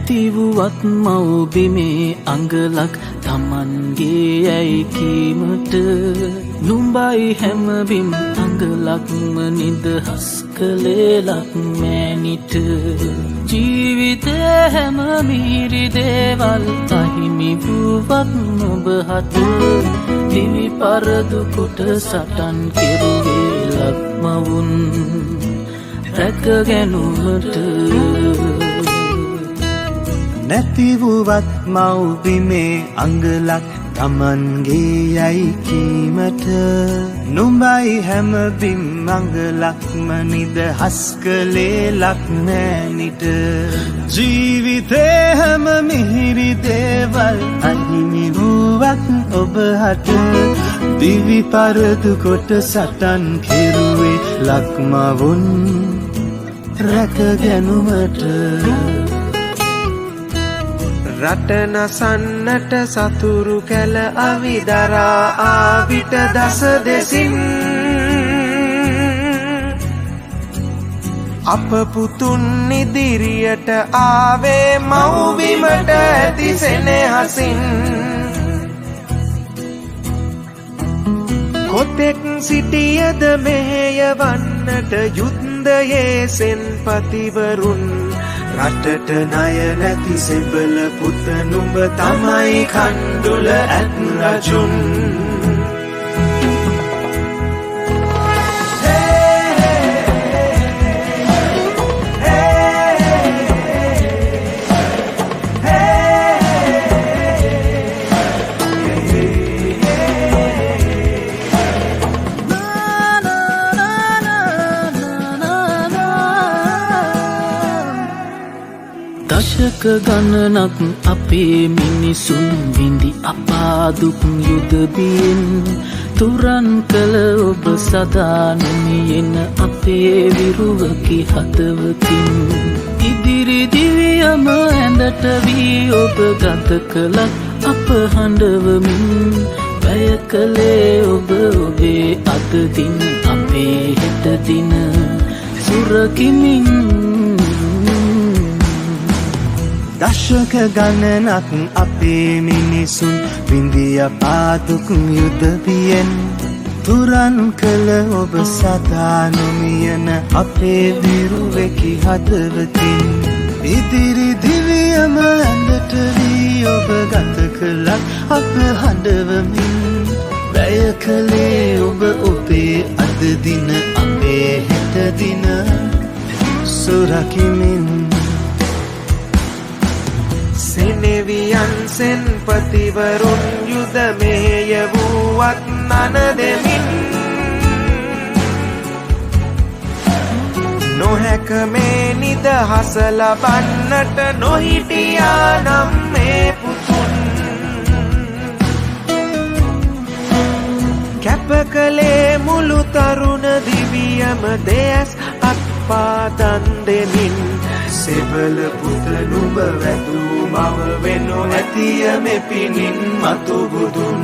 නැතිවුවත් මව්බිමේ අඟලක් තමන්ගේ යැයි කීමට නුඹයි හැමබිම් අඟලක්ම නිදහස් කළේලක් මෑනිට ජීවිතය හැම මිහිරි දේවල් අහිමි වූවත් නොබහට දිවි පරදු කොට සටන් කෙරුවේ ලක්මවුන් රැක ගැනුමට නැතිවුවත් මව්බිමේ අඟලක් තමන්ගේ යැයි කීමට නුඹයි හැමබිම් අඟලක්ම නිදහස් කළේ ලක් මෑනිට ජීවිතේ හැම මිහිරි දේවල් අහිමි වූවත් ඔබහට දිවි පරදු කොට සටන් කෙරුවේ ලක්මවුන් රැක ගැනුමට රට නසන්නට සතුරු කැල අවිදරා ආවිට දස දෙසින් අප පුතුන් ඉදිරියට ආවේ මව්බිමට ඇති සෙනෙහසින් කොතෙක් සිටියද මෙහෙයවන්නට යුද්ධයේ සෙන්පතිවරුන් රටට ණය නැති සෙබළ පුත නුඹ තමයි කණ්ඩුල ඇත් රජුන් දශක ගණනක් අපේ මිනිසුන් විඳි අපාදුක් යුදබියෙන් තුරන් කළ ඔබ සදා නොමියෙන අපේ විරුවකි හදවතින් ඉදිරි දිවියම ඇඳට වී ඔබ ගත කළත් අප හඬවමින් වැය කළේ ඔබ ඔබේ අද දින අපේ හෙට දින සුරකිමින් දශක ගණනක් අපේ මිනිසුන් විඳිය පාදුක් යුදබියෙන් තුරන් කළ ඔබ සදා නොමියන අපේ විරුවෙකි හදවතින් ඉදිරි දිවියම ඇඳට වී ඔබ ගත කළත් අප හඬවමින් වැය කළේ ඔබ ඔබේ අද දින අපේ හෙට දින සුරකිමින් සෙනෙවියන් සෙන්පතිවරුන් යුද මෙහෙය වූවත් නන දෙමින් නොහැක මේ නිදහස ලබන්නට නොහිටියා නම් මේ පුතුන් කැප කළේ මුළු තරුණ දිවියම දෙයස් අත්පාදන් දෙමින් සෙබළ පුත නුඹ වැදූ මව වෙනු ඇතිය මෙපිනින් මතු බුදුන්